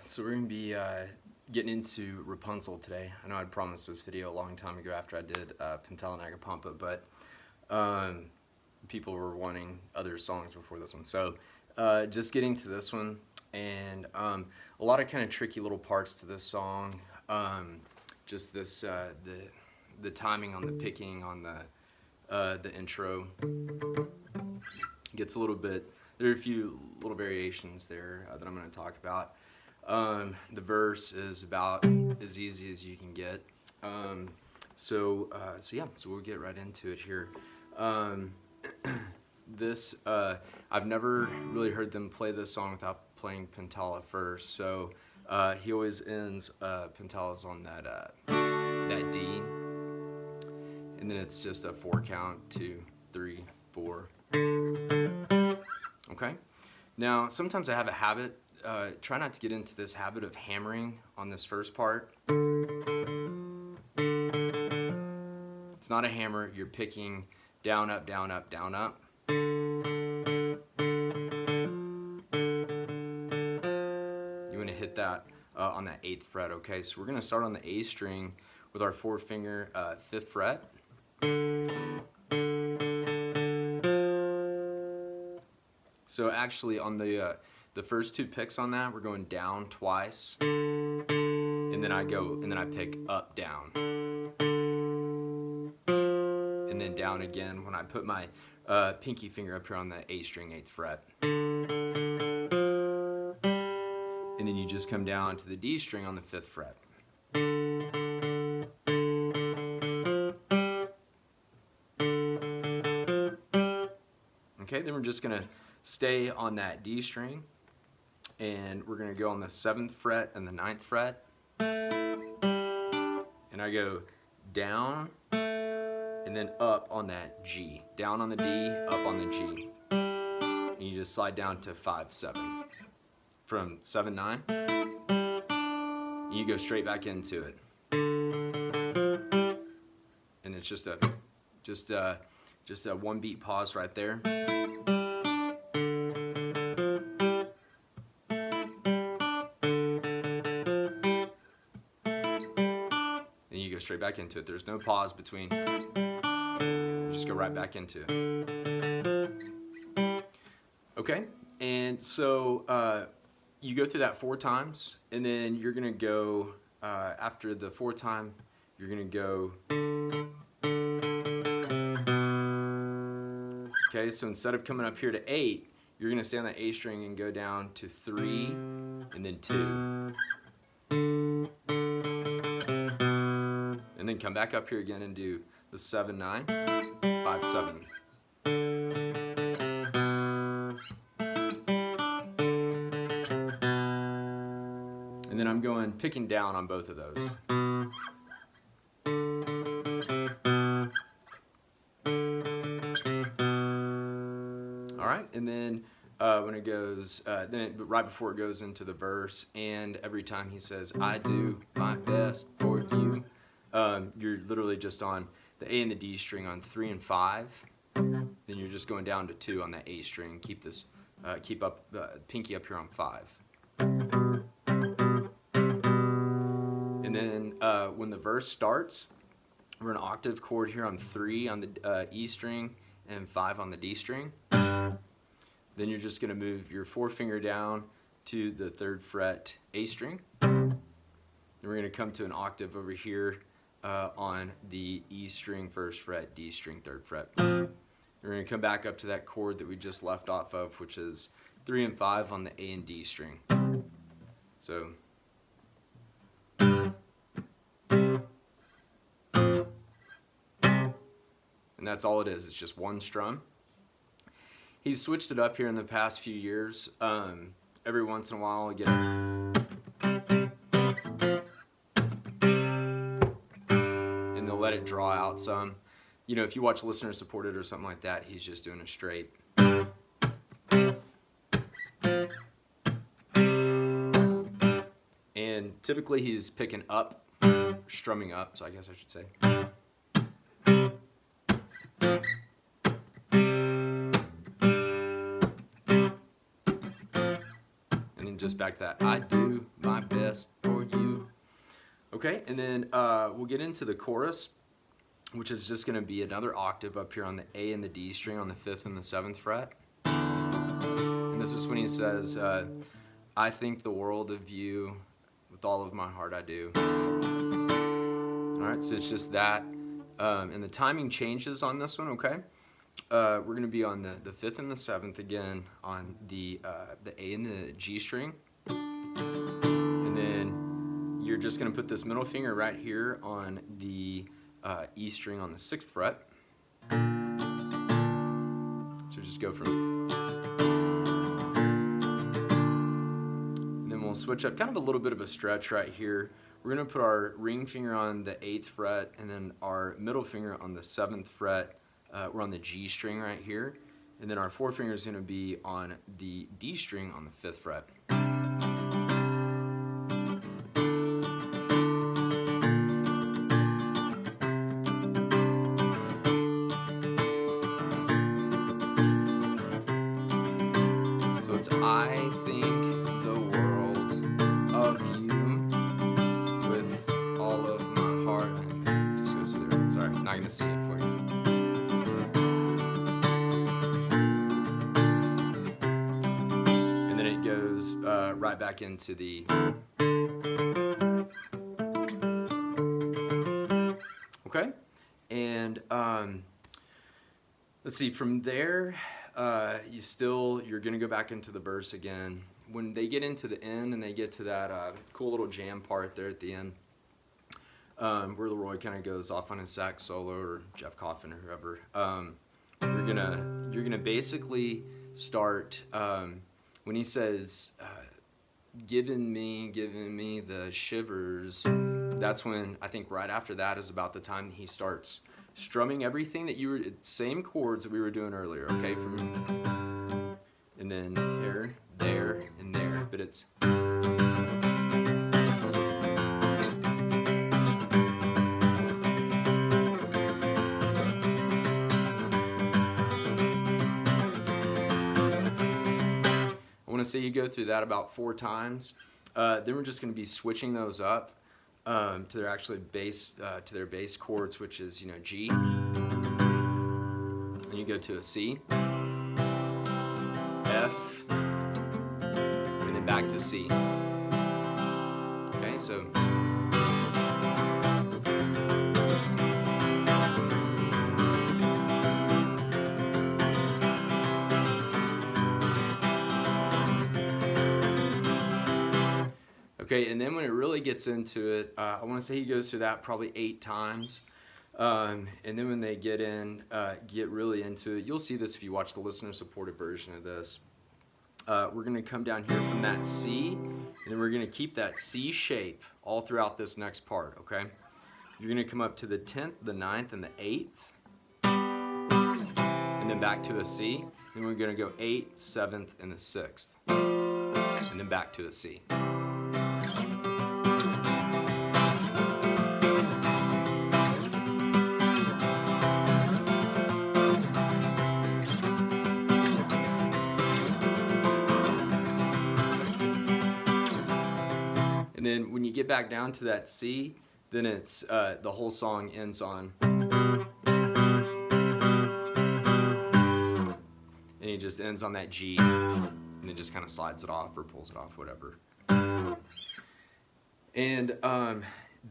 So we're going to be getting into Rapunzel today. I know I'd promised this video a long time ago after I did Pentel and Agapampa, but people were wanting other songs before this one. So just getting to this one, and a lot of kind of tricky little parts to this song. Just this, the timing on the picking on the intro gets a little bit. There are a few little variations there that I'm going to talk about. The verse is about as easy as you can get. So we'll get right into it here. I've never really heard them play this song without playing Pentel at first. So he always ends Pentel's on that D, and then it's just a 4 count, 2, 3, 4. Okay. Now sometimes I have a habit. Try not to get into this habit of hammering on this first part. It's not a hammer. You're picking down, up, down, up, down, up. You want to hit that on that 8th fret, okay? So we're going to start on the A string with our 4-finger 5th fret. So actually on the first 2 picks on that, we're going down twice, and then I pick up, down, and then down again when I put my pinky finger up here on the A string 8th fret. And then you just come down to the D string on the 5th fret. Okay, then we're just gonna stay on that D string, and we're going to go on the 7th fret and the 9th fret, and I go down and then up on that G, down on the D, up on the G, and you just slide down to 5-7. From 7-9, you go straight back into it, and it's just a 1 beat pause right there. Go straight back into it. There's no pause between. You just go right back into it. Okay, and so you go through that 4 times, and then you're gonna go after the 4th time. You're gonna go. Okay, so instead of coming up here to 8, you're gonna stay on that A string and go down to 3, and then 2. And then come back up here again and do the 7-9, 5-7. And then I'm going picking down on both of those. All right, and then when it goes, right before it goes into the verse, and every time he says, "I do my best for you," you're literally just on the A and the D string on 3 and 5. Then you're just going down to 2 on that A string. Keep up pinky up here on 5. And then when the verse starts, we're an octave chord here on 3 on the E string and 5 on the D string. Then you're just going to move your 4-finger down to the 3rd fret A string. Then we're going to come to an octave over here on the E string 1st fret, D string 3rd fret. We're going to come back up to that chord that we just left off of, which is 3 and 5 on the A and D string. So and that's all it is. It's just 1 strum. He's switched it up here in the past few years. Every once in a while, I get let it draw out some. You know, if you watch listener supported or something like that, he's just doing a straight. And typically he's picking up, strumming up, so I guess I should say. And then just back to that, I do just for you. Okay, and then we'll get into the chorus, which is just going to be another octave up here on the A and the D string on the 5th and the 7th fret. And this is when he says, I think the world of you, with all of my heart I do. All right, so it's just that. And the timing changes on this one, okay? We're going to be on the 5th and the 7th again on the A and the G string. And then you're just going to put this middle finger right here on the E string on the 6th fret. So just go from, and then we'll switch up kind of a little bit of a stretch right here. We're going to put our ring finger on the 8th fret and then our middle finger on the 7th fret. We're on the G string right here, and then our forefinger is going to be on the D string on the 5th fret. So it's I think the world of you with all of my heart. Just goes through there. Sorry, not going to sing it for you. Goes right back into the okay, and let's see, from there you're gonna go back into the verse again. When they get into the end and they get to that cool little jam part there at the end, where Leroy kind of goes off on his sax solo, or Jeff Coffin or whoever, you're gonna basically start when he says, giving me the shivers, that's when, I think right after that is about the time that he starts strumming everything that same chords that we were doing earlier, okay? And then here, there, and there, but it's... I want to say you go through that about 4 times. Then we're just going to be switching those up to their actually bass to their bass chords, which is G. And you go to a C, F, and then back to C. Okay, so. Okay, and then when it really gets into it, I want to say he goes through that probably 8 times. And then when they get really into it, you'll see this if you watch the listener-supported version of this. We're going to come down here from that C, and then we're going to keep that C shape all throughout this next part, okay? You're going to come up to the 10th, the 9th, and the 8th, and then back to a C. Then we're going to go 8th, 7th, and the 6th, and then back to a C. And then when you get back down to that C, then it's the whole song ends on, and he just ends on that G, and then just kind of slides it off or pulls it off, whatever. And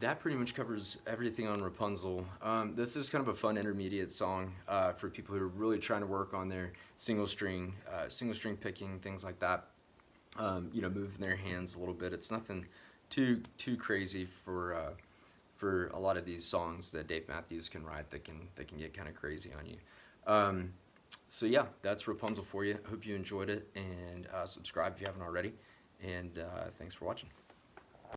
that pretty much covers everything on Rapunzel. This is kind of a fun intermediate song for people who are really trying to work on their single string picking, things like that. Moving their hands a little bit. It's nothing too crazy for a lot of these songs that Dave Matthews can write that can get kind of crazy on you. So yeah, that's Rapunzel for you. Hope you enjoyed it, and subscribe if you haven't already. And thanks for watching.